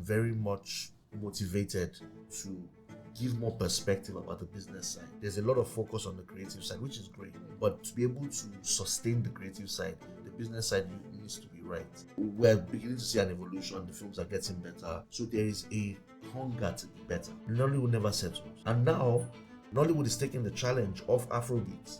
very much motivated to give more perspective about the business side. There's a lot of focus on the creative side, which is great, but to be able to sustain the creative side, the business side needs to be right. We're beginning to see an evolution. The films are getting better, so there is a hunger to be better. Nollywood never settles, and now Nollywood is taking the challenge of Afrobeats.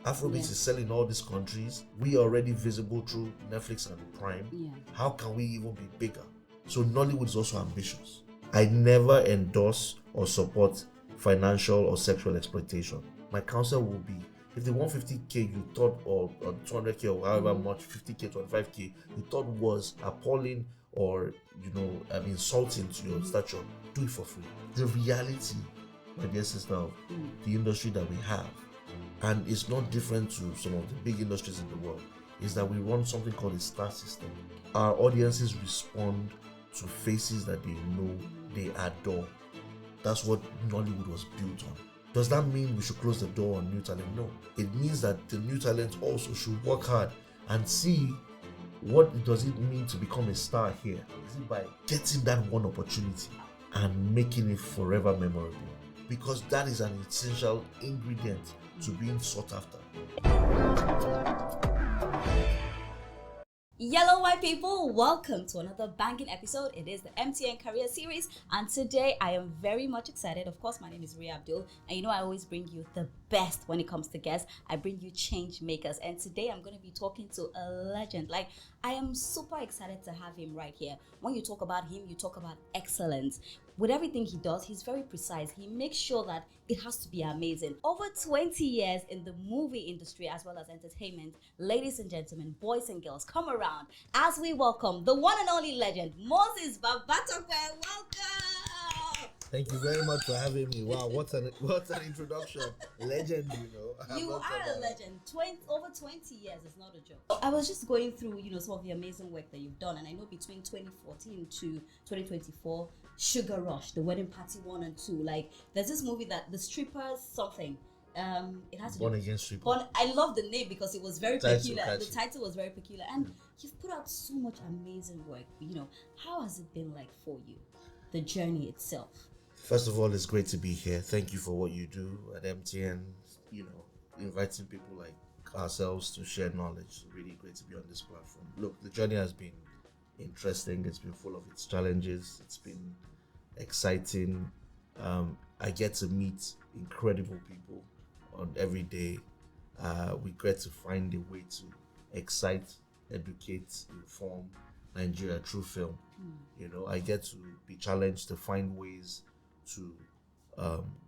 Afrobeats is selling all these countries. We are already visible through Netflix and Prime. How can we even be bigger? So Nollywood is also ambitious. I never endorse or support financial or sexual exploitation. My counsel will be, if the 150k you thought, or 200k or however much, 50k, 25k, you thought was appalling or insulting to your stature, do it for free. The reality, my dear sister, of the industry that we have, and it's not different to some of the big industries in the world, is that we run something called a star system. Our audiences respond to faces that they know, they adore. That's what Nollywood was built on. Does that mean we should close the door on new talent? No. It means that the new talent also should work hard and see what does it mean to become a star here. Is it by getting that one opportunity and making it forever memorable? Because that is an essential ingredient to being sought after. Yellow white people, welcome to another banging episode. It is the MTN Career Series, and today I am very much excited. Of course, my name is Ria Abdul, and you know I always bring you the best when it comes to guests. I bring you change makers, and today I'm going to be talking to a legend. Like, I am super excited to have him right here. When you talk about him, you talk about excellence. With everything he does, he's very precise. He makes sure that it has to be amazing. Over 20 years in the movie industry as well as entertainment. Ladies and gentlemen, boys and girls, come around as we welcome the one and only legend, Moses Babatope. Welcome! Thank you very much for having me. Wow, what an introduction. Legend, you know. You are a legend. Over 20 years is not a joke. I was just going through, some of the amazing work that you've done, and I know between 2014 to 2024, Sugar Rush, The Wedding Party 1 and 2, like there's this movie that the strippers something. It has to Born Again Stripper. I love the name because it was very peculiar. The title was very peculiar, and you've put out so much amazing work. How has it been like for you, the journey itself? First of all, it's great to be here. Thank you for what you do at MTN. Inviting people like ourselves to share knowledge. Really great to be on this platform. Look, the journey has been interesting. It's been full of its challenges. It's been exciting. I get to meet incredible people on every day. We get to find a way to excite, educate, inform Nigeria through film. I get to be challenged to find ways to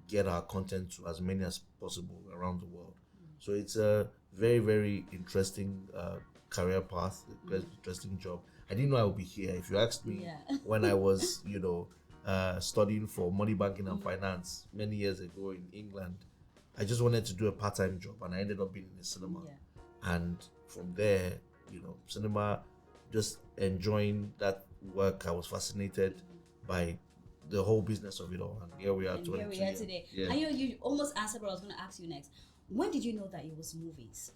get our content to as many as possible around the world. So it's a very, very interesting career path, interesting job. I didn't know I would be here. If you asked me when I was, studying for money banking and finance many years ago in England, I just wanted to do a part-time job, and I ended up being in the cinema. And from there, cinema, just enjoying that work, I was fascinated by the whole business of it all, and here we are. And here we are today. I know you almost answered what I was going to ask you next. When did you know that it was movies?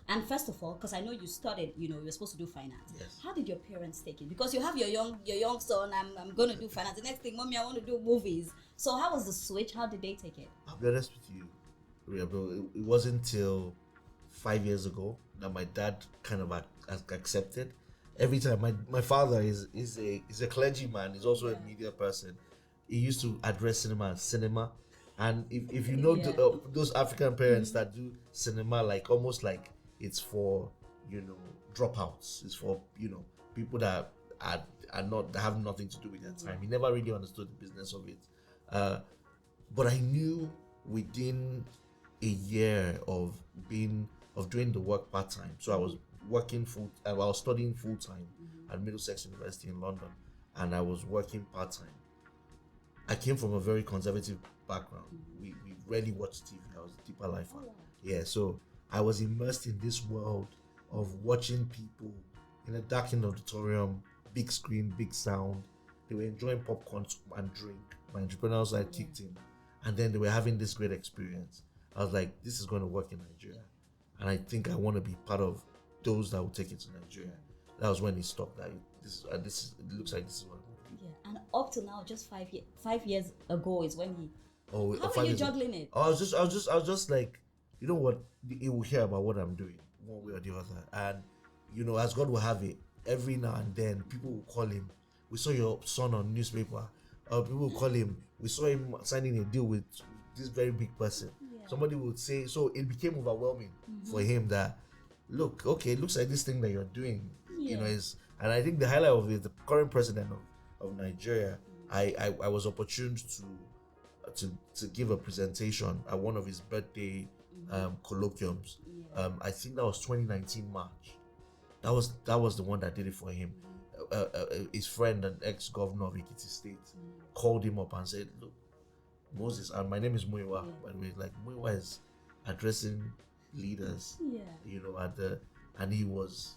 And first of all, because I know you started, you were supposed to do finance. Yes. How did your parents take it? Because you have your young son, I'm going to do finance. The next thing, Mommy, I want to do movies. So how was the switch? How did they take it? I'll be honest with you, Ria, bro. It wasn't until 5 years ago that my dad kind of accepted. Every time, my father is a clergyman. He's also a media person. He used to address cinema as cinema. And if you know those African parents that do cinema like almost like it's for dropouts, it's for people that are not, that have nothing to do with their time. He never really understood the business of it. But I knew within a year of doing the work part-time. So I was working I was studying full-time at Middlesex University in London, and I was working part-time. I came from a very conservative background. We rarely watched TV. I was a deeper lifer. Yeah, so I was immersed in this world of watching people in a darkened auditorium, big screen, big sound. They were enjoying popcorn and drink. My entrepreneurial side kicked in, and then they were having this great experience. I was like, this is going to work in Nigeria, and I think I want to be part of those that will take it to Nigeria. That was when it stopped. It looks like this is what I'm going to do. up till now, just 5 years ago is when he. Oh, How are 5 you years ago. juggling it? I was just like, you know what? He will hear about what I'm doing one way or the other, and as God will have it, every now and then people will call him. We saw your son on newspaper. People will call him. We saw him signing a deal with this very big person. Yeah. Somebody would say, so it became overwhelming for him that, look, okay, it looks like this thing that you're doing, is, and I think the highlight of it, the current president of Nigeria, I was opportuned to give a presentation at one of his birthday colloquiums. I think that was 2019 March. That was the one that did it for him. His friend and ex-governor of Ekiti State called him up and said, look, Moses, and my name is Muiwa, by the way, like Muiwa is addressing leaders, and he was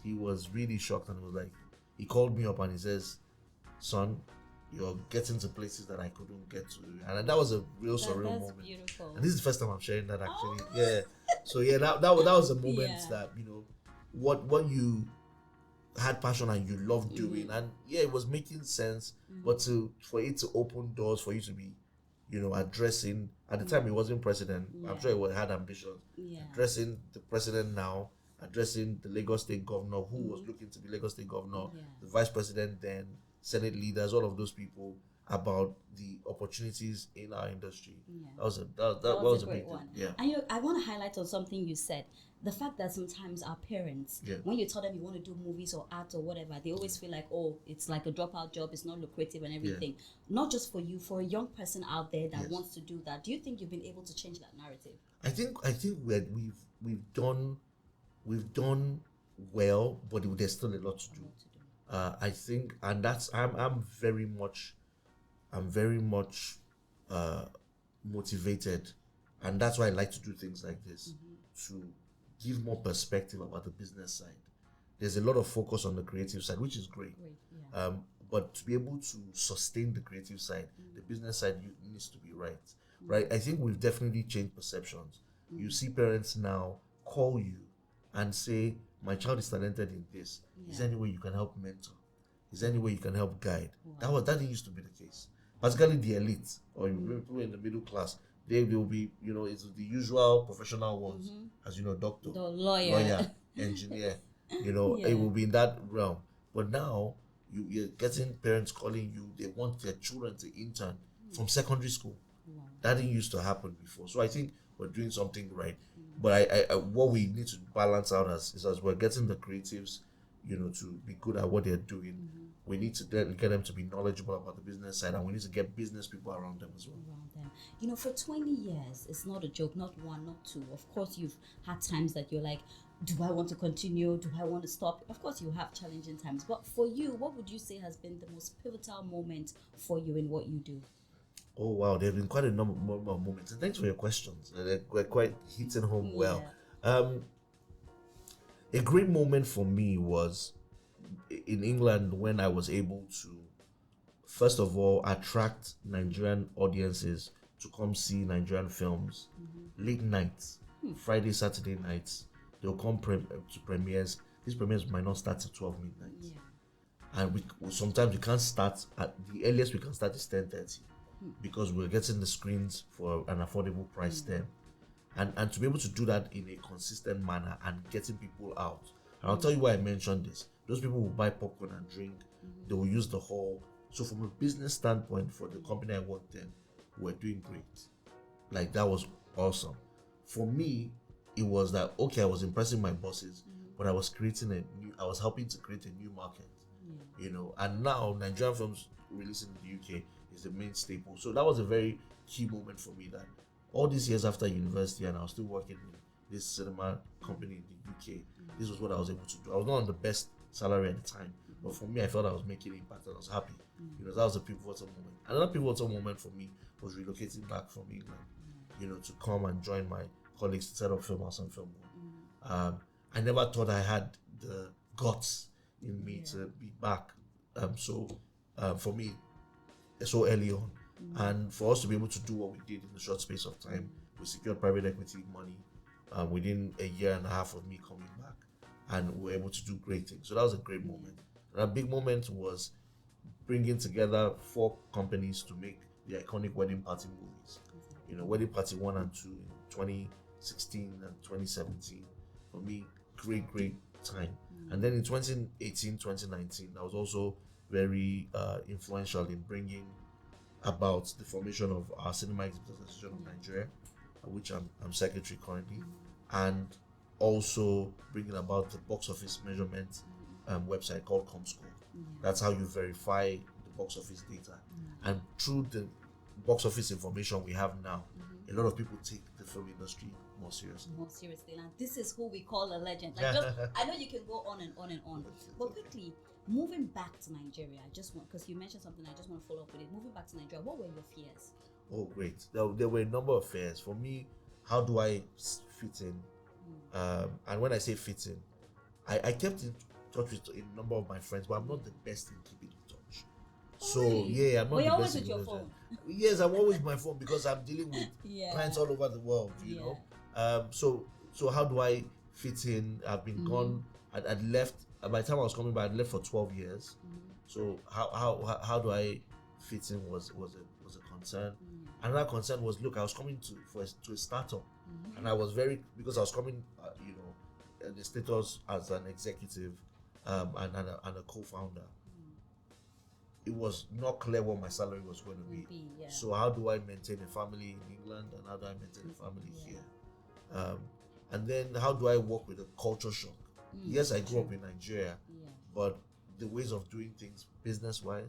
really shocked, and was like, he called me up and he says, son, you're getting to places that I couldn't get to, and that was a real surreal moment. Beautiful. And this is the first time I'm sharing that, actually. Yeah. So yeah, that was a moment that what you had passion and you loved doing, and it was making sense, but for it to open doors for you to be, addressing, at the time he wasn't president. I'm sure he had ambitions. Addressing the president now, addressing the Lagos State governor who was looking to be Lagos State governor, the vice president then, Senate leaders, all of those people, about the opportunities in our industry. That was a great big one. thing. Yeah. And I want to highlight on something you said. The fact that sometimes our parents, when you tell them you want to do movies or art or whatever, they always feel like, oh, it's like a dropout job, it's not lucrative and everything. Not just for you, for a young person out there that wants to do that. Do you think you've been able to change that narrative? I think we've done well, but there's still a lot to do. I think, and that's I'm very much motivated, and that's why I like to do things like this, to give more perspective about the business side. There's a lot of focus on the creative side, which is great. But to be able to sustain the creative side, the business side needs to be right. Right? I think we've definitely changed perceptions. You see parents now call you and say, my child is talented in this. Is there any way you can help mentor? Is there any way you can help guide? That didn't used to be the case. Particularly the elite, or people in the middle class, they will be, it's the usual professional ones, as doctor, the lawyer, engineer, it will be in that realm. But now you're getting parents calling you, they want their children to intern from secondary school. That didn't used to happen before. So I think we're doing something right. But I what we need to balance out as we're getting the creatives, to be good at what they're doing. We need to get them to be knowledgeable about the business side, and we need to get business people around them as well. For 20 years, it's not a joke, not one, not two. Of course, you've had times that you're like, do I want to continue? Do I want to stop? Of course, you have challenging times. But for you, what would you say has been the most pivotal moment for you in what you do? Oh, wow. There have been quite a number of moments. And thanks for your questions. They're quite hitting home well. A great moment for me was in England when I was able to, first of all, attract Nigerian audiences to come see Nigerian films late nights, Friday, Saturday nights. They'll come to premieres. These premieres might not start at 12 midnight. And sometimes we can't start at the earliest we can start is 10:30 because we're getting the screens for an affordable price then. And to be able to do that in a consistent manner and getting people out. And I'll tell you why I mentioned this. Those people will buy popcorn and drink. They will use the hall. So from a business standpoint, for the company I worked in, we're doing great. Like, that was awesome. For me, it was that, okay, I was impressing my bosses, but I was helping to create a new market. And now Nigerian films releasing in the UK is the main staple. So that was a very key moment for me, that all these years after university and I was still working in this cinema company in the UK, this was what I was able to do. I was not on the best salary at the time, but for me, I felt I was making impact and I was happy. That was a pivotal moment. Another pivotal moment for me was relocating back from England, to come and join my colleagues to set up Filmhouse and Film One. I never thought I had the guts in me to be back. For me, so early on, and for us to be able to do what we did in a short space of time, we secured private equity money within a year and a half of me coming back, and we were able to do great things. So that was a great moment. And a big moment was bringing together 4 companies to make the iconic wedding party movies. You know, Wedding Party 1 and 2 in 2016 and 2017. For me, great time. And then in 2018, 2019, I was also very influential in bringing about the formation of our Cinema Exhibitors Association of Nigeria, which I'm secretary currently, and also bringing about the box office measurement website called ComScore. That's how you verify the box office data. And through the box office information we have now, a lot of people take the film industry more seriously. More seriously, and this is who we call a legend. Like, just, I know you can go on and on and on, but quickly, moving back to Nigeria, I just want, because you mentioned something, I just want to follow up with it. Moving back to Nigeria, what were your fears? Oh, great. There were a number of fears. For me, how do I fit in? And when I say fit in, I kept in touch with a number of my friends, but I'm not the best in keeping in touch. So yeah, I'm not. But you're always with your phone. Yes, I'm always with my phone because I'm dealing with clients all over the world. You know, so how do I fit in? I've been gone. I'd left. By the time I was coming back, I'd left for 12 years. So how do I fit in was a concern. Another concern was, look, I was coming to a startup, and I was because I was coming, you know, in the status as an executive and a co-founder. It was not clear what my salary was going to be. So how do I maintain a family in England, and how do I maintain a family here? And then how do I work with a culture shock? Yes, I grew up in Nigeria, but the ways of doing things business-wise,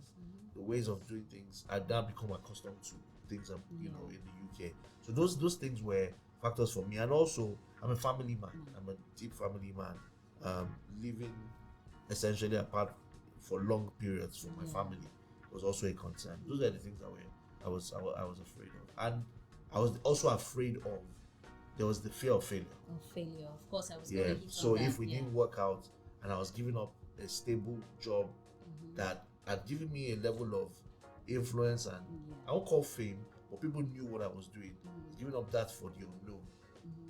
the ways of doing things, I'd now become accustomed to things, you know, in the UK. So those things were factors for me. And also, I'm a family man. I'm a deep family man. Living essentially apart for long periods from my family was also a concern. Those are the things that I was afraid of. And I was also afraid of, there was the fear of failure. Of course, I was going to hit so if we didn't work out, and I was giving up a stable job that had given me a level of influence and I won't call fame, but people knew what I was doing. Giving up that for the unknown.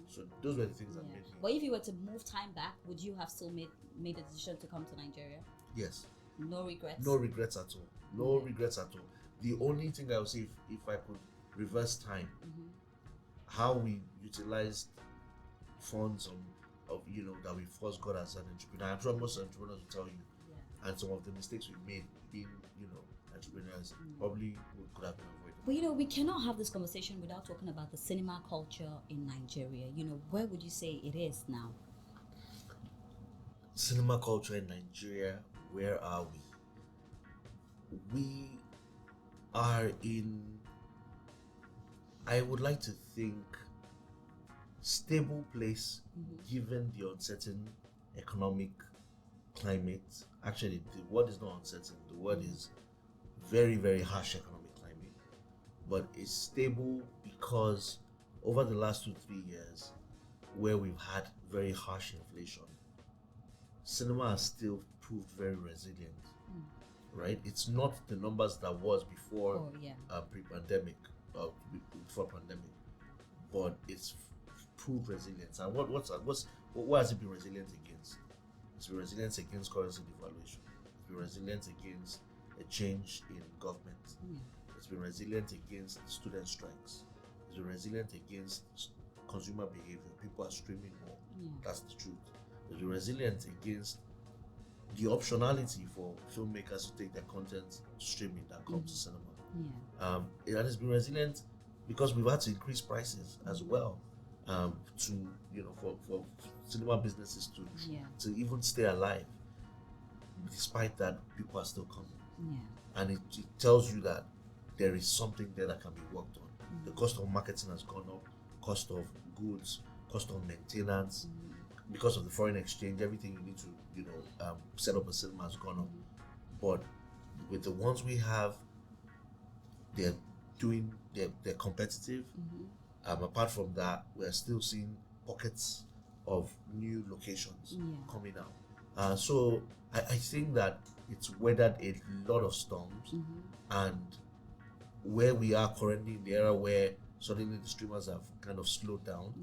So those were the things that made me. But if you were to move time back, would you have still made the decision to come to Nigeria? Yes. No regrets? No regrets at all. No regrets at all. The only thing I would say, if I could reverse time, how we utilized funds of you know, that we first got as an entrepreneur. I'm sure most entrepreneurs will tell you, and some of the mistakes we made being, you know, entrepreneurs probably could have been avoided. But you know, we cannot have this conversation without talking about the cinema culture in Nigeria. You know, where would you say it is now? Cinema culture in Nigeria, where are we? We are in, I would like to think, stable place given the uncertain economic climate. Actually, the word is not uncertain. The word is very, very harsh economic climate. But it's stable because over the last 2-3 years, where we've had very harsh inflation, cinema has still proved very resilient. Right? It's not the numbers that was before pre-pandemic, before pandemic, but it's proved resilience. And what has it been resilient against? It's been resilient against currency devaluation. It's been resilient against a change in government. It's been resilient against student strikes. It's been resilient against consumer behavior. People are streaming more. That's the truth. It's been resilient against the optionality for filmmakers to take their content to streaming that come to cinema. It has been resilient because we've had to increase prices as well, to, you know, for cinema businesses to even stay alive. Despite that, people are still coming, and it tells you that there is something there that can be worked on. The cost of marketing has gone up, cost of goods, cost of maintenance. Because of the foreign exchange, everything you need to, you know, set up a cinema has gone up. But with the ones we have, they're competitive. Apart from that, we're still seeing pockets of new locations coming out. So I think that it's weathered a lot of storms, and where we are currently in the era where suddenly the streamers have kind of slowed down.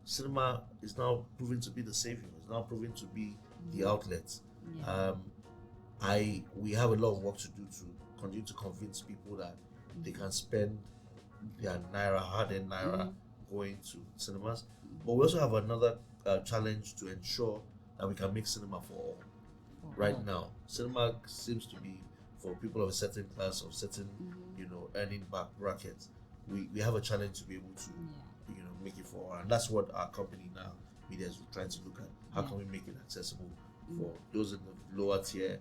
Cinema is now proving to be the savior. It's now proving to be the outlet. we have a lot of work to do to continue to convince people that they can spend their naira, hard-earned naira, going to cinemas. But we also have another challenge to ensure that we can make cinema for all. Right now, cinema seems to be for people of a certain class, of certain, earning back brackets. We have a challenge to be able to, make it for all, and that's what our company now, media, is trying to look at. How can we make it accessible for those in the lower tier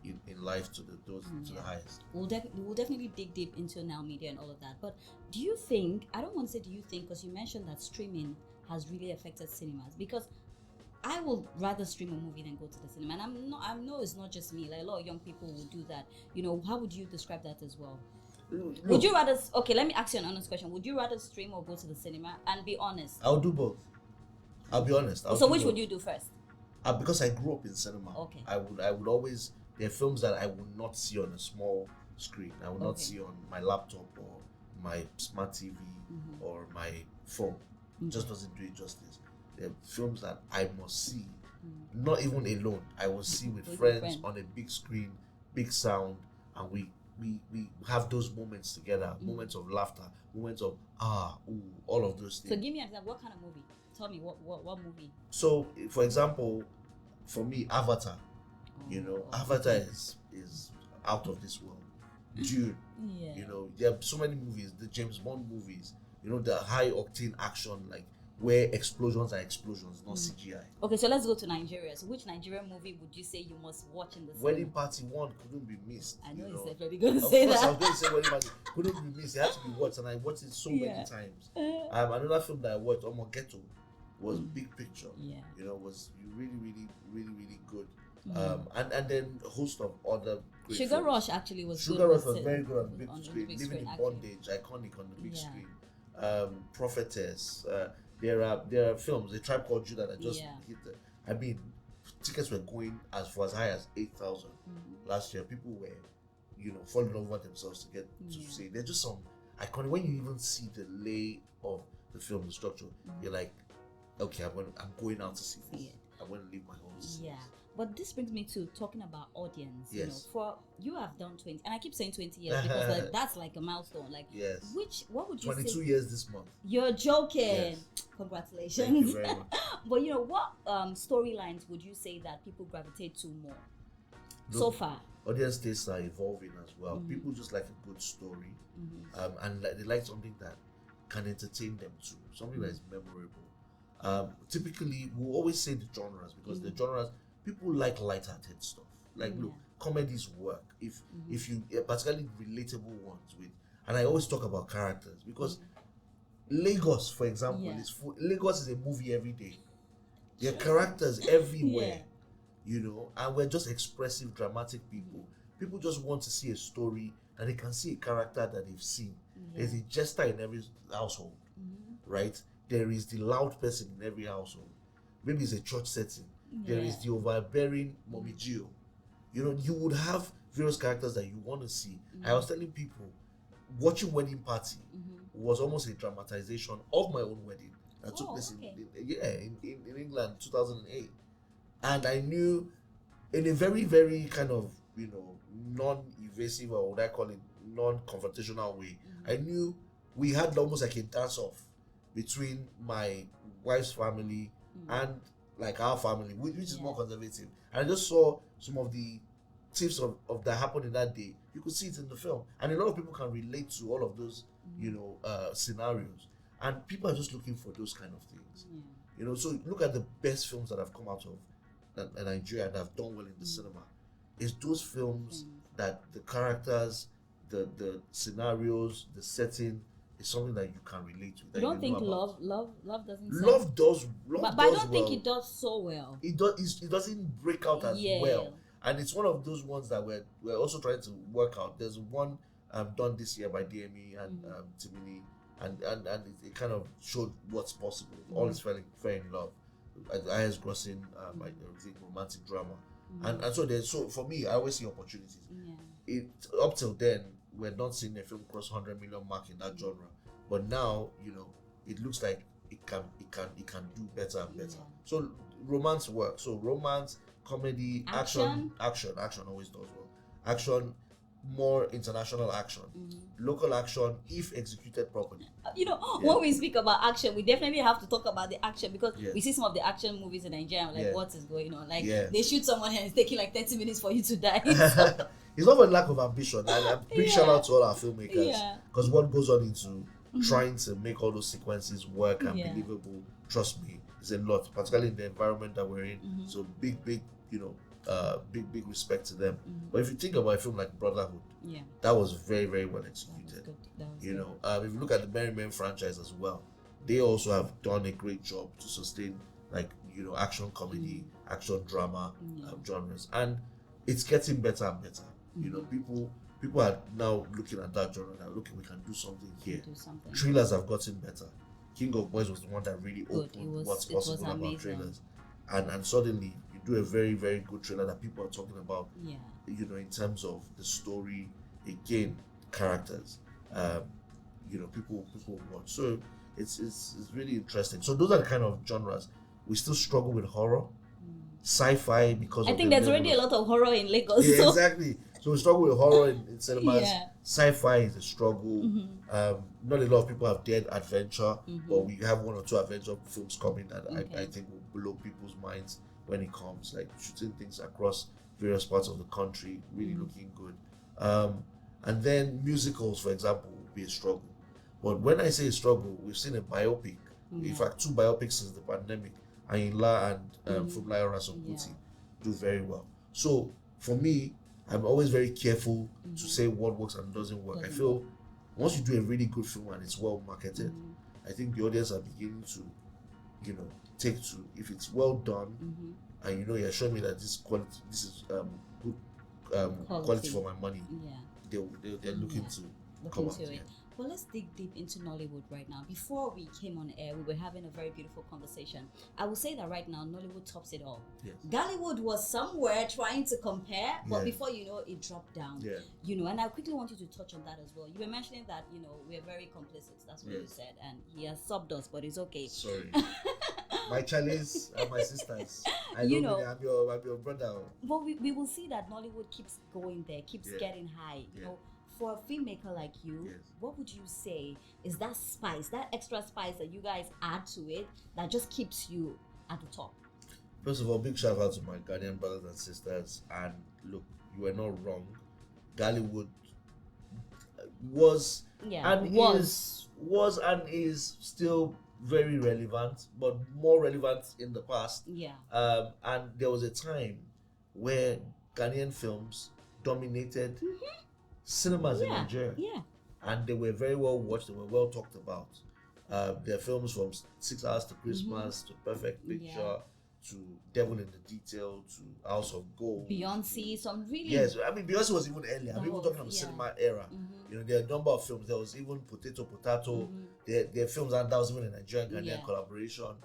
in life to those to the highest? We'll definitely dig deep into now media and all of that. But do you think? I don't want to say do you think, because you mentioned that streaming has really affected cinemas, because I would rather stream a movie than go to the cinema, and I know it's not just me. Like a lot of young people will do that. How would you describe that as well? Look, would you rather? Okay, let me ask you an honest question. Would you rather stream or go to the cinema? And be honest. I'll do both. I'll be honest. So which would you do first? Because I grew up in cinema. Okay. I would always. There are films that I would not see on a small screen. I would not see on my laptop or my smart TV or my phone. It just doesn't do it justice. There are films that I must see, not even alone. I will see with friends on a big screen, big sound, and we have those moments together, moments of laughter, moments of all of those things. So give me an example. What kind of movie? Tell me what movie. So, for example, for me, Avatar. Avatar is out of this world. Dune. There are so many movies, the James Bond movies. The high octane action, like where explosions are explosions, not CGI. Okay, so let's go to Nigeria. So which Nigerian movie would you say you must watch in the cinema? Wedding Party 1 couldn't be missed. I know you said you're going to say that. I was going to say Wedding Party couldn't be missed. It had to be watched, and I watched it so many times. Another film that I watched, Omo Ghetto, was Big Picture. Was really, really, really, really good. And then a host of other great Sugar films. Rush actually was Sugar good. Rush was very good on the big screen. Big Living in actually. Bondage, iconic on the big screen. Prophetess. There are films. A Tribe Called Judah that just hit the. I mean, tickets were going as far as high as 8,000 last year. People were, falling over themselves to get to see. They're just some iconic. When you even see the lay of the film, the structure, you're like, okay, I'm going out to see this. I'm going to leave my home to see this. But this brings me to talking about audience. Yes. For you have done 20, and I keep saying 20 years because that's like a milestone. Like, yes. What would you 22 say? 22 years this month. You're joking. Yes. Congratulations. Thank you very much. But what storylines would you say that people gravitate to more so far? Audience tastes are evolving as well. People just like a good story, and they like something that can entertain them too, something that is memorable. Typically, we'll always say the genres, because the genres, people like light-hearted stuff. Like, look, comedies work if you particularly relatable ones with. And I always talk about characters, because Lagos, for example, Lagos is a movie every day. There are characters everywhere, and we're just expressive, dramatic people. People just want to see a story, and they can see a character that they've seen. There's a jester in every household, right? There is the loud person in every household. Maybe it's a church setting. There is the overbearing Mommy Gio. You would have various characters that you want to see. I was telling people, watching Wedding Party was almost a dramatization of my own wedding that took place in England, 2008. And I knew, in a very, very kind of, non-evasive, or would I call it non-confrontational way, I knew we had almost like a dance-off between my wife's family and like our family, which is more conservative. And I just saw some of the tips of that happened in that day. You could see it in the film, and a lot of people can relate to all of those scenarios, and people are just looking for those kind of things. So look at the best films that have come out of Nigeria that have done well in the cinema. It's those films that the characters, the scenarios, the setting is something that you can relate to. You don't think love doesn't but I don't think it does so well. It doesn't break out as well. And it's one of those ones that we're also trying to work out. There's one done this year by DME and Timini, and it kind of showed what's possible. All is fair in love. Highest grossing romantic drama. And so for me, I always see opportunities. Up till then, we're not seeing a film cross 100 million mark in that genre, but now it looks like it can do better and better. So romance works. So romance, comedy, Action? action always does well. Action, more international action. Local action, if executed properly. When we speak about action, we definitely have to talk about the action, because Yes. we see some of the action movies in Nigeria, like, Yeah. what is going on? Like, Yeah. they shoot someone and it's taking like 30 minutes for you to die. It's not a lack of ambition. I'm big shout out to all our filmmakers, Yeah. because what goes on into trying to make all those sequences work and Yeah. believable, trust me, is a lot, particularly in the environment that we're in. So big big respect to them. But if you think about a film like Brotherhood, Yeah. that was very, very well That was executed. good. That was You good. know, if you look at the Merry Men franchise as well, they also have done a great job to sustain, like, action comedy, action drama genres, and it's getting better and better. You know, people are now looking at that genre now. Look, we can do something here. Do something. Trailers have gotten better. King of Boys was the one that really Good. opened what's It was possible about amazing. trailers, and suddenly you do a very, very good trailer that people are talking about. Yeah. In terms of the story, again, characters, people watch. So it's really interesting. So those are the kind of genres. We still struggle with horror, sci-fi, because I of think the there's level already a of- lot of horror in Lagos. Yeah, so exactly. So we struggle with horror in cinemas. Yeah. Sci-fi is a struggle. Not a lot of people have dared adventure, but we have one or two adventure films coming that I think will blow people's minds when it comes, like shooting things across various parts of the country, really looking good. And then musicals, for example, will be a struggle. But when I say a struggle, we've seen a biopic. In fact, 2 biopics since the pandemic, Ayinla and Funmilayo Ransome-Kuti, do very well. So for me, I'm always very careful to say what works and doesn't work. I feel once you do a really good film and it's well marketed, I think the audience are beginning to, take to, if it's well done, and you're showing me that this is good quality for my money. yeah. They're looking to Look come into out. it. Yeah. Well, let's dig deep into Nollywood right now. Before we came on air, we were having a very beautiful conversation. I will say that right now, Nollywood tops it all. Yes. Gollywood was somewhere trying to compare, but Yeah. before you know, it dropped down. Yeah. And I quickly want you to touch on that as well. You were mentioning that, we're very complicit. That's what you Yes. said. And he has subbed us, but it's okay. Sorry. My Charlies and my sisters. I You know, know. I'm your brother. But we will see that Nollywood keeps going there, keeps Yeah. getting high. Yeah. For a filmmaker like you, Yes. what would you say is that spice, that extra spice that you guys add to it that just keeps you at the top? First of all, big shout out to my Ghanaian brothers and sisters. And look, you were not wrong. Gollywood was and is still very relevant, but more relevant in the past. Yeah. And there was a time where Ghanaian films dominated cinemas in Nigeria. Yeah. And they were very well watched, they were well talked about. Their films from 6 Hours to Christmas to Perfect Picture to Devil in the Detail to House of Gold. Beyonce, some really. Yes, I mean Beyonce was even earlier. I'm even was, talking about the cinema era. There are a number of films. There was even Potato. There are films, and that was even a Nigerian Ghanaian collaboration.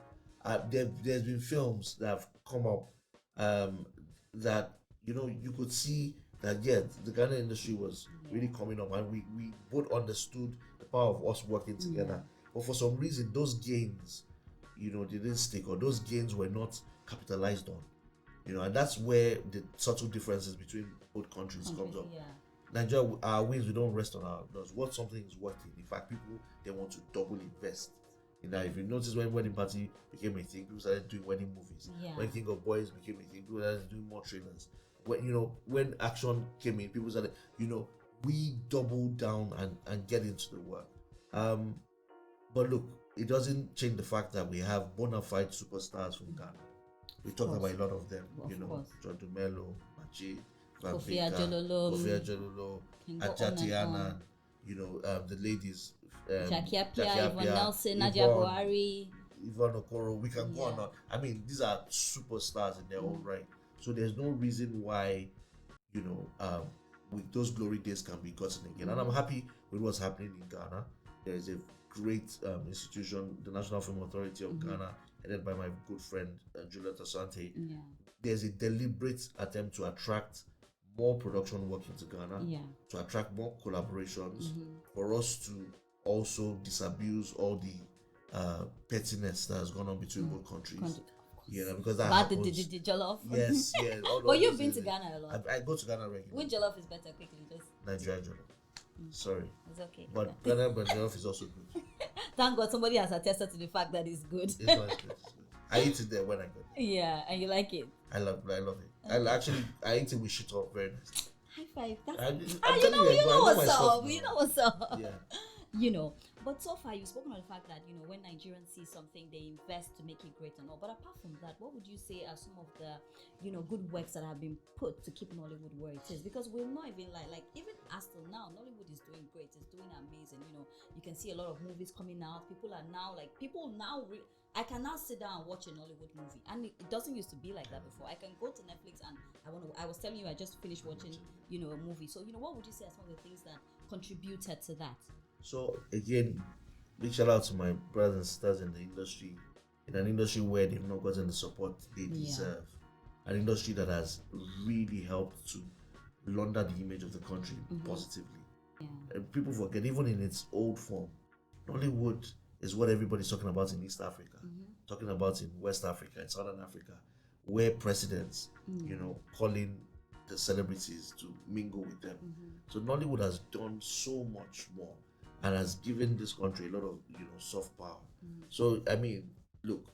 There's been films that have come up that you could see that the Ghana industry was really coming up, and we both understood the power of us working together. But for some reason, those gains, they didn't stick, or those gains were not capitalized on. And that's where the subtle differences between both countries comes up. Yeah. Nigeria, our wins, we don't rest on our laurels. What something is working, in fact, people, they want to double invest. If you notice, when Wedding Party became a thing, people started doing wedding movies. Yeah. When King of Boys became a thing, people started doing more trailers. When action came in, people started, we doubled down and get into the work. But look, it doesn't change the fact that we have bona fide superstars from Ghana. We talked about a lot of them, John Dumelo, Majid, Kofi Ajololo, Ajatiana, the ladies, Jackie Appiah, Jackie Yvonne Appiah, Nelson, Nadia Yvonne, Buhari. Yvonne Okoro, we can go on and on. I mean, these are superstars in their own right. So there's no reason why, with those glory days can be gotten again. And I'm happy with what's happening in Ghana. There is a great institution, the National Film Authority of Ghana, headed by my good friend Juliet Asante. Yeah. There's a deliberate attempt to attract more production work into Ghana, to attract more collaborations, for us to also disabuse all the pettiness that has gone on between both countries. You know, because that About the happens. jollof. Yes, yeah. But you've been to Ghana a lot. I go to Ghana regularly. Which jollof is better? Quickly, just. Nigerian jollof. Sorry. It's okay. But Ghana jollof is also good. Thank God somebody has attested to the fact that it's good. It's good. It's good. I eat it there when I go. Yeah, and you like it. I love it. Okay. I eat it with shit up very nice. High five. That's You know what's up. You know what's up. Yeah. You know, but so far you've spoken on the fact that, you know, when Nigerians see something, they invest to make it great and all. But apart from that, what would you say are some of the, you know, good works that have been put to keep Nollywood where it is? Because we're not even like even as till now, Nollywood is doing great. It's doing amazing. You know, you can see a lot of movies coming out. I can now sit down and watch a Nollywood movie, and it doesn't used to be like that before. I can go to Netflix and I was telling you, I just finished watching, you know, a movie. So, you know, what would you say are some of the things that contributed to that? So again, big shout out to my brothers and sisters in the industry, in an industry where they've not gotten the support they deserve, an industry that has really helped to launder the image of the country positively. Yeah. And people forget, even in its old form, Nollywood is what everybody's talking about in East Africa, talking about in West Africa, in Southern Africa, where presidents, you know, calling the celebrities to mingle with them. So Nollywood has done so much more and has given this country a lot of, you know, soft power. So I mean, look,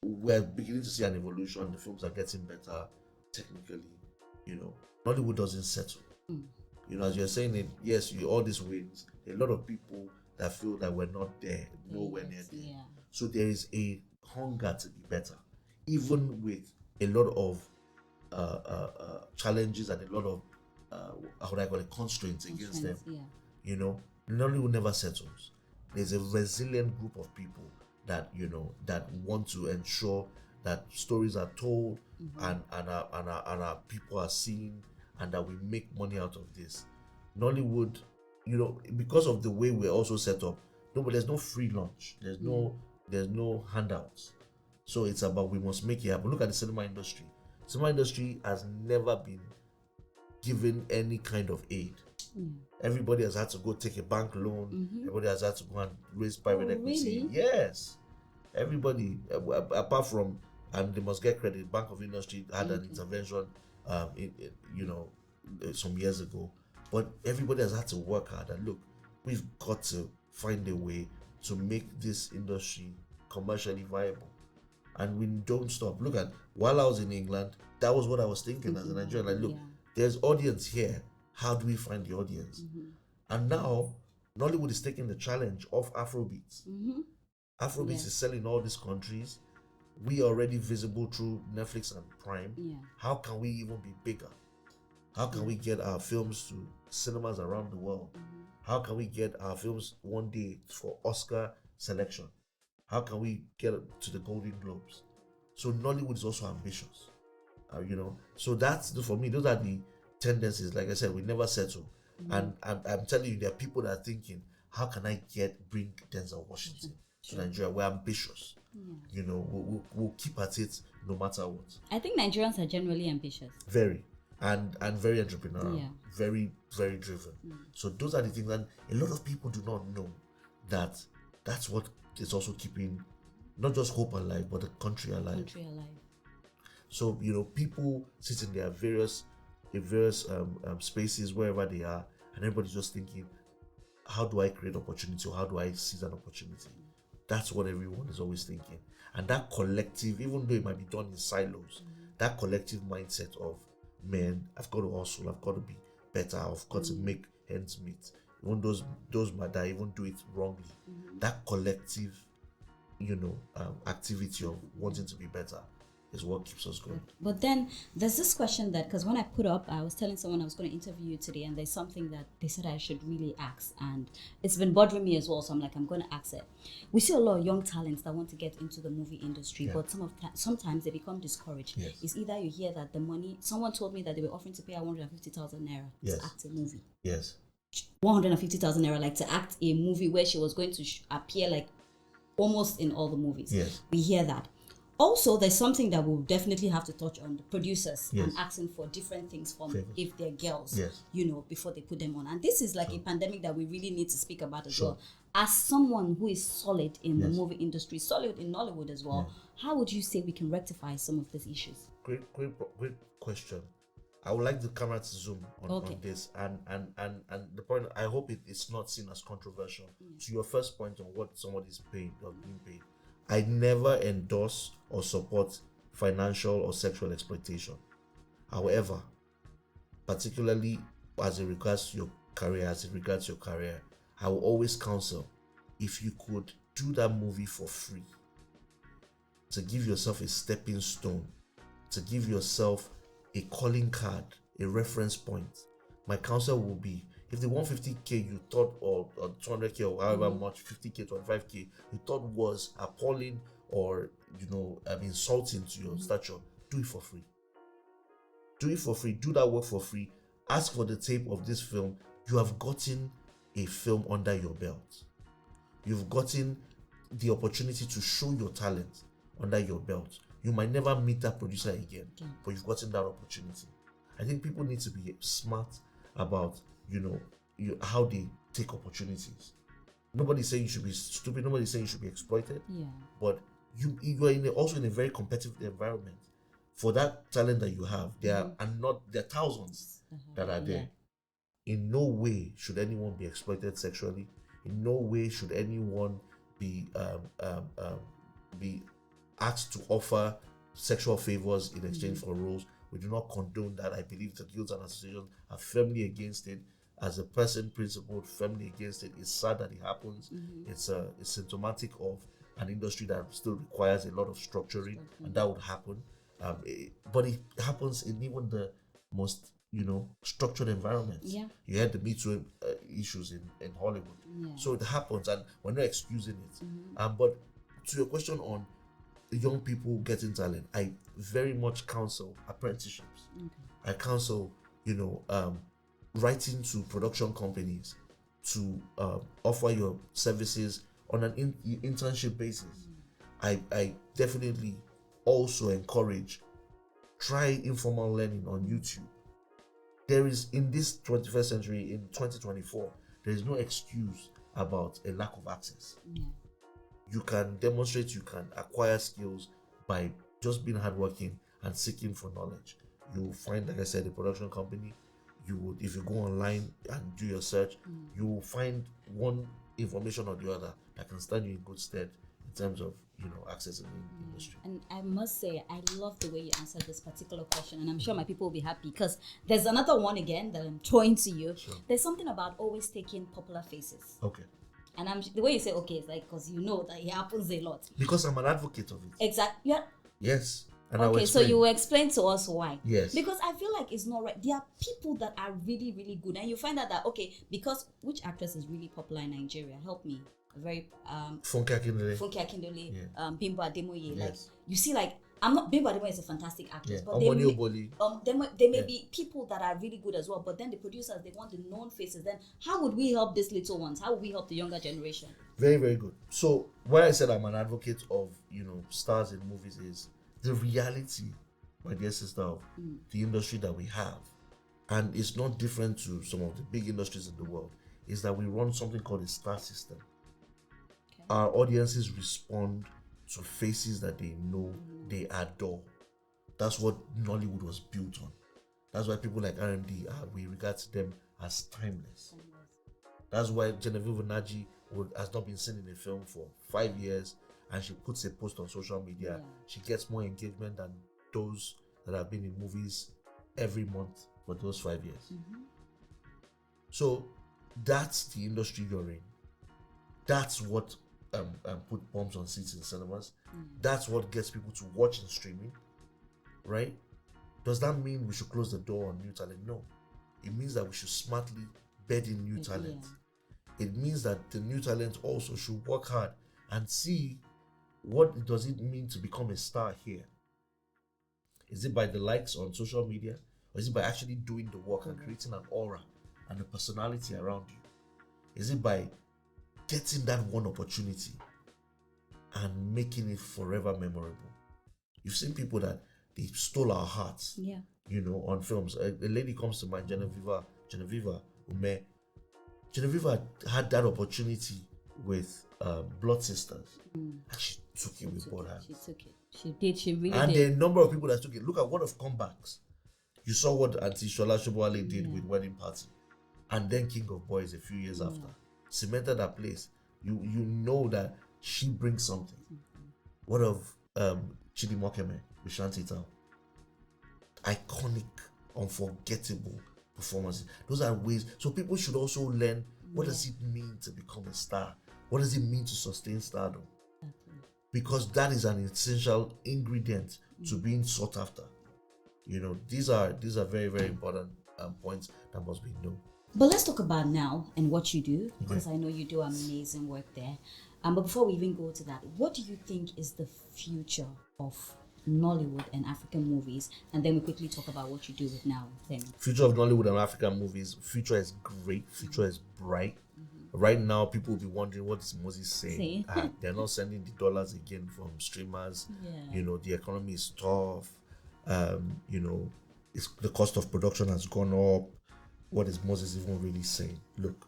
we're beginning to see an evolution. The films are getting better technically. You know, Nollywood doesn't settle. You know, as you're saying it, yes, all these wins. A lot of people that feel that we're not there, nowhere near there. Yeah. So there is a hunger to be better, even with a lot of challenges and a lot of how would I call it, constraints against them. Yeah. You know, Nollywood never settles. There's a resilient group of people that, you know, that want to ensure that stories are told and our people are seen, and that we make money out of this. Nollywood, you know, because of the way we're also set up, but there's no free lunch. There's no handouts. So it's about, we must make it happen. Look at the cinema industry. Cinema industry has never been given any kind of aid. Everybody has had to go take a bank loan. Everybody has had to go and raise private equity. Really? Yes. Everybody, apart from, and they must get credit, Bank of Industry had an intervention, you know, some years ago. But everybody has had to work hard. And look, we've got to find a way to make this industry commercially viable. And we don't stop. Look at, while I was in England, that was what I was thinking as a Nigerian. Like, look, there's audience here. How do we find the audience? And now, Nollywood is taking the challenge of Afrobeats. Afrobeats is selling all these countries. We are already visible through Netflix and Prime. How can we even be bigger? How can we get our films to cinemas around the world? How can we get our films one day for Oscar selection? How can we get to the Golden Globes? So Nollywood is also ambitious, you know. So that's, for me, those are the tendencies. Like I said, we never settle. And I'm telling you, there are people that are thinking, how can I bring Denzel Washington to Nigeria? We're ambitious. You know, we'll keep at it no matter what. I think Nigerians are generally ambitious. Very. And very entrepreneurial. Very, very driven. So those are the things, and a lot of people do not know that that's what is also keeping not just hope alive, but the country alive. So, you know, people sit in their various spaces, wherever they are, and everybody's just thinking, how do I create opportunity, or how do I seize an opportunity? That's what everyone is always thinking. And that collective, even though it might be done in silos, that collective mindset of, man, I've got to hustle, I've got to be better, I've got to make ends meet. Even those that even do it wrongly, that collective, you know, activity of wanting to be better is what keeps us going. But then there's this question that, because when I put up, I was telling someone I was going to interview you today, and there's something that they said I should really ask, and it's been bothering me as well, so I'm like, I'm going to ask it. We see a lot of young talents that want to get into the movie industry, but sometimes they become discouraged. It's either you hear that the money, someone told me that they were offering to pay 150,000 naira to act a movie. 150,000 naira, like to act a movie where she was going to appear like almost in all the movies. We hear that. Also, there's something that we'll definitely have to touch on: the producers Yes. and asking for different things from Favors. if they're girls, Yes. before they put them on. And this is like a pandemic that we really need to speak about as Sure. well. As someone who is solid in the Yes. movie industry, solid in Nollywood as well, how would you say we can rectify some of these issues? Great question. I would like the camera to zoom on this, and the point. I hope it's not seen as controversial. To your first point on what somebody's paid or being paid, I never endorse or support financial or sexual exploitation. However, particularly as it regards your career, I will always counsel, if you could do that movie for free, to give yourself a stepping stone, to give yourself a calling card, a reference point. My counsel will be, if the 150k you thought, or 200k or however much, 50k, 25k, you thought was appalling or insulting to your stature, do it for free. Do it for free. Do that work for free. Ask for the tape of this film. You have gotten a film under your belt. You've gotten the opportunity to show your talent under your belt. You might never meet that producer again, but you've gotten that opportunity. I think people need to be smart about, how they take opportunities. Nobody's saying you should be stupid. Nobody's saying you should be exploited. Yeah. But you are also in a very competitive environment. For that talent that you have, there are thousands that are there. In no way should anyone be exploited sexually. In no way should anyone be asked to offer sexual favors in exchange for roles. We do not condone that. I believe the guilds and associations are firmly against it. As a person principled, firmly against it. It's sad that it happens. It's symptomatic of an industry that still requires a lot of structuring, and that would happen. But it happens in even the most structured environments. You had the Me Too issues in Hollywood. So it happens, and we're not excusing it. But to your question on young people getting talent, I very much counsel apprenticeships. I counsel writing to production companies to offer your services on an internship basis. I definitely also encourage, try informal learning on YouTube. There is, in this 21st century, in 2024, there is no excuse about a lack of access. You can demonstrate, you can acquire skills by just being hardworking and seeking for knowledge. You will find, like I said, a production company. You would, if you go online and do your search, you will find one information or the other that can stand you in good stead in terms of accessing the industry. And I must say, I love the way you answered this particular question, and I'm sure my people will be happy, because there's another one again that I'm throwing to you. Sure. There's something about always taking popular faces. Okay. And the way you say okay is like, because that it happens a lot. Because I'm an advocate of it. Exactly. Yeah. Yes. And okay, so you will explain to us why. Yes. Because I feel like it's not right. There are people that are really, really good, and you find out that because which actress is really popular in Nigeria? Help me. Very Funke Akindele, Bimbo Ademoye. Yes. Like you see, like Bimbo Ademoye is a fantastic actress, but there may be people that are really good as well. But then the producers, they want the known faces. Then how would we help these little ones? How would we help the younger generation? Very, very good. So why I said I'm an advocate of stars in movies is the reality, my dear sister, of the industry that we have, and it's not different to some of the big industries in the world, is that we run something called a star system. Okay. Our audiences respond to faces that they know, they adore. That's what Nollywood was built on. That's why people like R&D, we regard them as timeless. That's why Genevieve Onaji has not been seen in a film for 5 years, and she puts a post on social media. She gets more engagement than those that have been in movies every month for those 5 years. So that's the industry you're in. That's what put bombs on seats in cinemas. That's what gets people to watch in streaming, right? Does that mean we should close the door on new talent? No. It means that we should smartly bed in new talent. It means that the new talent also should work hard and see what does it mean to become a star here. Is it by the likes on social media, or is it by actually doing the work and creating an aura and a personality around you? Is it by getting that one opportunity and making it forever memorable? You've seen people that they stole our hearts. Yeah. You know, on films. A lady comes to mind, Genevieve Ume. Genevieve had that opportunity with Blood Sisters, and she took it with both hands. She took it. She did. She really And did. the number of people that took it. Look at what of comebacks. You saw what Auntie Shola Shobowale did with Wedding Party, and then King of Boys a few years after. Cemented that place. You know that she brings something. What of Chidi Mokeme with Shanty Town? Iconic, unforgettable performances. Those are ways. So people should also learn, what does it mean to become a star? What does it mean to sustain stardom? Because that is an essential ingredient to being sought after. You know, these are very, very important points that must be known. But let's talk about now and what you do, because I know you do amazing work there. But before we even go to that, what do you think is the future of Nollywood and African movies? And then we quickly talk about what you do with now. Then future of Nollywood and African movies. Future is great. Future is bright. Right now, people will be wondering, what is Moses saying? They're not sending the dollars again from streamers. You know, the economy is tough. You know, the cost of production has gone up. What is Moses even really saying? Look,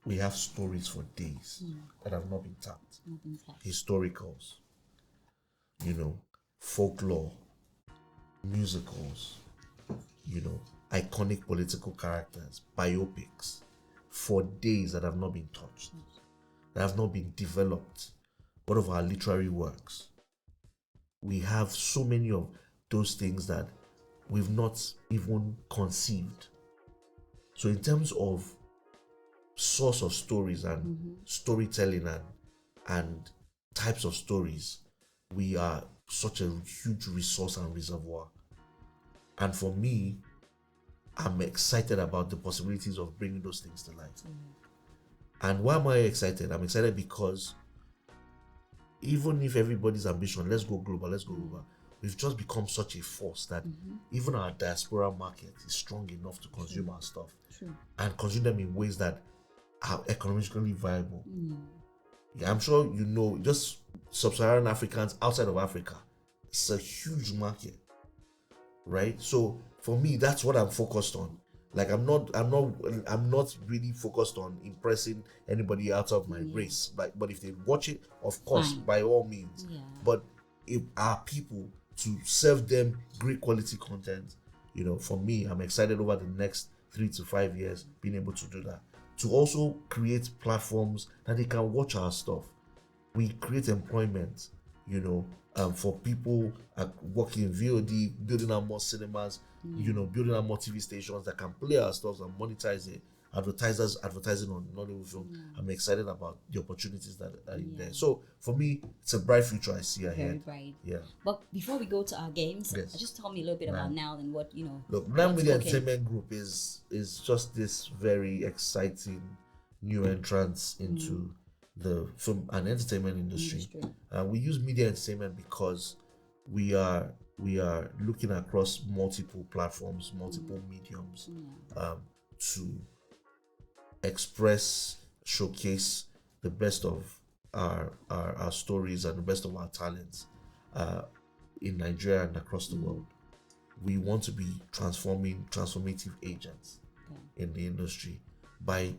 we have stories for days that have not been tapped. Historicals, you know, folklore, musicals, you know, iconic political characters, biopics, for days that have not been touched, that have not been developed. What of our literary works? We have so many of those things that we've not even conceived. So in terms of source of stories and storytelling and types of stories, we are such a huge resource and reservoir. And for me, I'm excited about the possibilities of bringing those things to light. And why am I excited? I'm excited because even if everybody's ambition, let's go global, we've just become such a force that even our diaspora market is strong enough to consume our stuff and consume them in ways that are economically viable. Yeah, I'm sure you know, just sub-Saharan Africans outside of Africa, it's a huge market, right? So for me, that's what I'm focused on. Like I'm not really focused on impressing anybody out of my race. But if they watch it, of course, by all means. But if our people, to serve them great quality content, you know, for me, I'm excited over the next 3 to 5 years being able to do that. To also create platforms that they can watch our stuff. We create employment, you know, for people working in VOD, building out more cinemas, you know, building out more TV stations that can play our stuff and monetize it. Advertisers advertising on Nollywood film. I'm excited about the opportunities that are in there. So for me, it's a bright future I see ahead. Very bright. Yeah. But before we go to our games, just tell me a little bit about now and what, you know. Look, Nine Media Entertainment Group is just this very exciting new entrance into the film and entertainment industry. We use media entertainment because we are looking across multiple platforms, multiple mediums, to express, showcase the best of our stories and the best of our talents in Nigeria and across the world. We want to be transformative agents in the industry by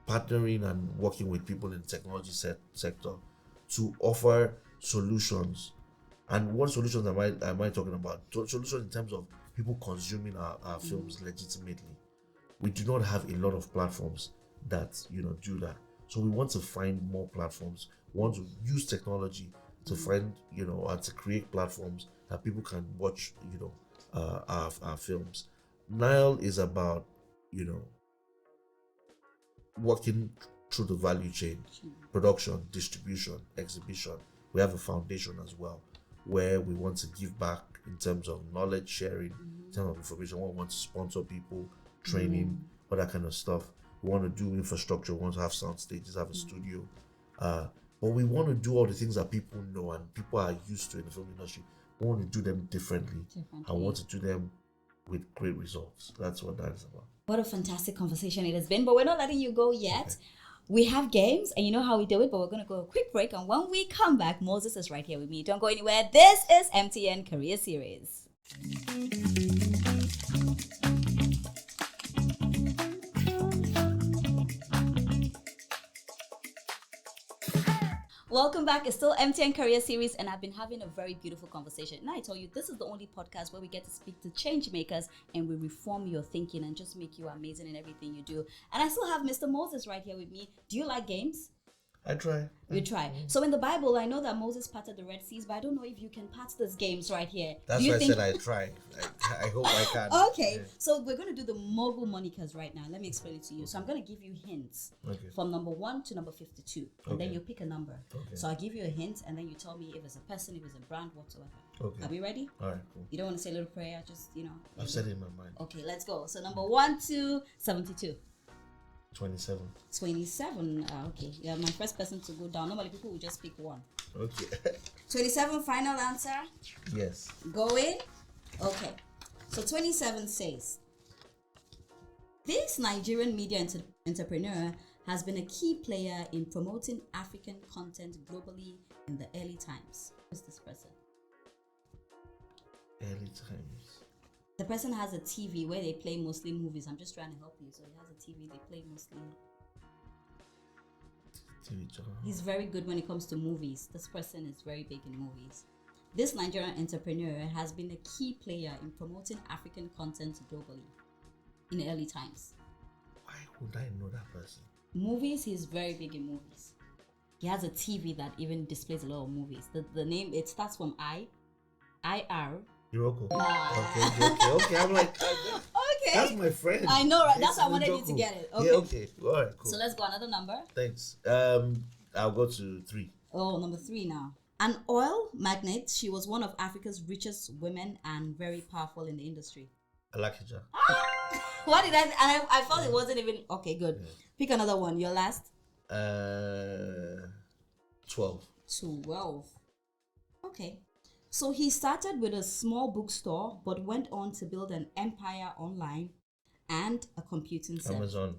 partnering and working with people in the technology sector to offer solutions. And what solutions am I talking about? Solutions in terms of people consuming our films legitimately. We do not have a lot of platforms that, you know, do that. So we want to find more platforms. We want to use technology to find, you know, and to create platforms that people can watch, you know, our films. Nile is about, you know, working through the value chain, production, distribution, exhibition. We have a foundation as well, where we want to give back in terms of knowledge sharing, in terms of information. We want to sponsor people, training, all that kind of stuff. We want to do infrastructure. We want to have sound stages, have a studio. But we want to do all the things that people know and people are used to in the film industry. We want to do them differently. And want to do them with great results. That's what that is about. What a fantastic conversation it has been, but we're not letting you go yet. We have games, and you know how we do it, but we're going to go a quick break. And when we come back, Moses is right here with me. Don't go anywhere. This is MTN Career Series. Welcome back. It's still MTN Career Series, and I've been having a very beautiful conversation. And I told you, this is the only podcast where we get to speak to change makers and we reform your thinking and just make you amazing in everything you do. And I still have Mr. Moses right here with me. Do you like games? I try. You try. So in the Bible, I know that Moses parted the Red Seas, but I don't know if you can part these games right here. That's why I said I try. I hope I can. Okay, yeah. So we're going to do the mogul monikers right now. Let me explain it to you. So I'm going to give you hints from number 1 to number 52. And then you pick a number. Okay. So I'll give you a hint, and then you tell me if it's a person, if it's a brand, whatsoever. Okay. Are we ready? All right, cool. You don't want to say a little prayer? Just, I've said it in my mind. Okay, let's go. So number 1 to 72. 27. 27. Okay. You're my first person to go down. Normally people will just pick one. Okay. 27, final answer? Yes. Going? Okay. So 27 says, this Nigerian media entrepreneur has been a key player in promoting African content globally in the early times. Who's this person? Early times. The person has a TV where they play mostly movies. I'm just trying to help you. So he has a TV, they play mostly. TV channel. He's very good when it comes to movies. This person is very big in movies. This Nigerian entrepreneur has been a key player in promoting African content globally in early times. Why would I know that person? Movies, he's very big in movies. He has a TV that even displays a lot of movies. The name, it starts from IR. Iroko. Okay. I'm like, okay. That's my friend. I know, right? That's why I wanted you to get it. Okay. Yeah, okay. All right, cool. So let's go another number. Thanks. I'll go to 3. Oh, number 3 now. An oil magnate, she was one of Africa's richest women and very powerful in the industry. Alakija. What did I thought it wasn't even... Okay, good. Yeah. Pick another one. Your last? 12. 12. Okay. So he started with a small bookstore, but went on to build an empire online and a computing center. Amazon,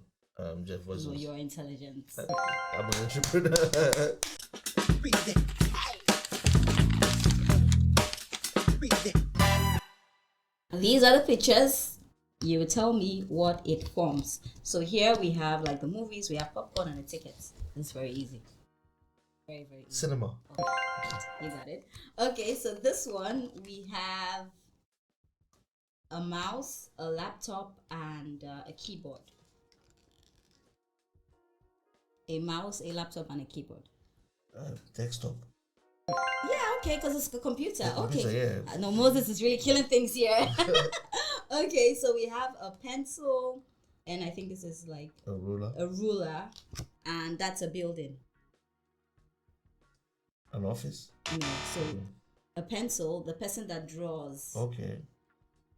Jeff Bezos. No, you're intelligent. I'm an entrepreneur. These are the pictures. You will tell me what it forms. So here we have like the movies, we have popcorn and the tickets. It's very easy. Very, very easy. Cinema. Okay, you got it. Okay, so this one we have a mouse, a laptop, and a keyboard. A mouse, a laptop, and a keyboard. Desktop. Yeah, okay, because it's a computer. Okay. Yeah. No, Moses is really killing things here. Okay, so we have a pencil, and I think this is like a ruler. A ruler, and that's a building. An office? No, so a pencil, the person that draws. Okay.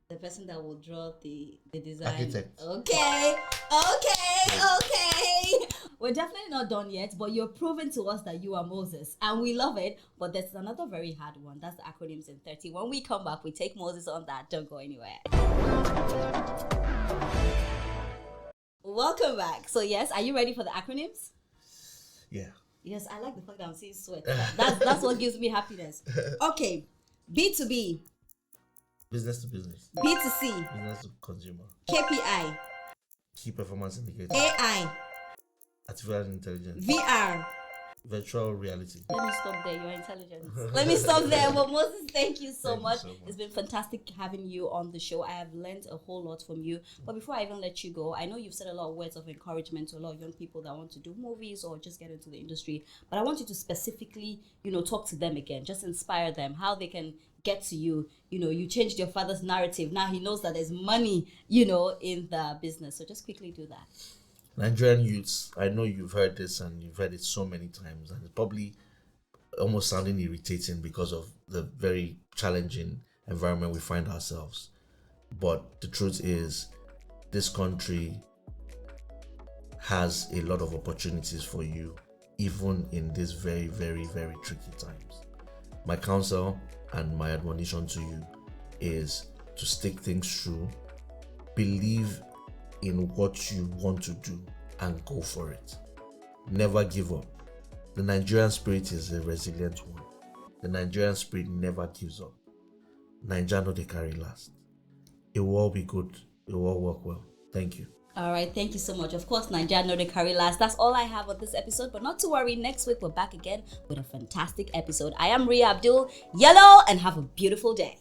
The person that will draw the design. Architect. Okay. We're definitely not done yet, but you're proving to us that you are Moses, and we love it. But there's another very hard one. That's the acronyms in 30. When we come back, we take Moses on that. Don't go anywhere. Welcome back. So yes, are you ready for the acronyms? Yeah. Yes, I like the fact that I'm seeing sweat. That's what gives me happiness. Okay. B2B. Business to business. B2C. Business to consumer. KPI. Key performance indicator. AI. Artificial intelligence. VR. Virtual reality. Let me stop there. You're intelligent. Let me stop there. But Moses, thank you so much. It's been fantastic having you on the show. I have learned a whole lot from you. But before I even let you go, I know you've said a lot of words of encouragement to a lot of young people that want to do movies or just get into the industry. But I want you to specifically, talk to them again. Just inspire them, how they can get to you. You changed your father's narrative. Now he knows that there's money, in the business. So just quickly do that. Nigerian youths, I know you've heard this and you've heard it so many times, and it's probably almost sounding irritating because of the very challenging environment we find ourselves. But the truth is, this country has a lot of opportunities for you, even in these very, very, very tricky times. My counsel and my admonition to you is to stick things through, believe in what you want to do, and go for it. never give up. The Nigerian spirit is a resilient one. The Nigerian spirit never gives up. Naija no dey carry last. It will all be good. It will all work well. Thank you. All right, thank you so much. Of course, Naija no dey carry last. That's all I have on this episode. But not to worry, next week we're back again with a fantastic episode. I am Ria Abdul. Yellow, and have a beautiful day.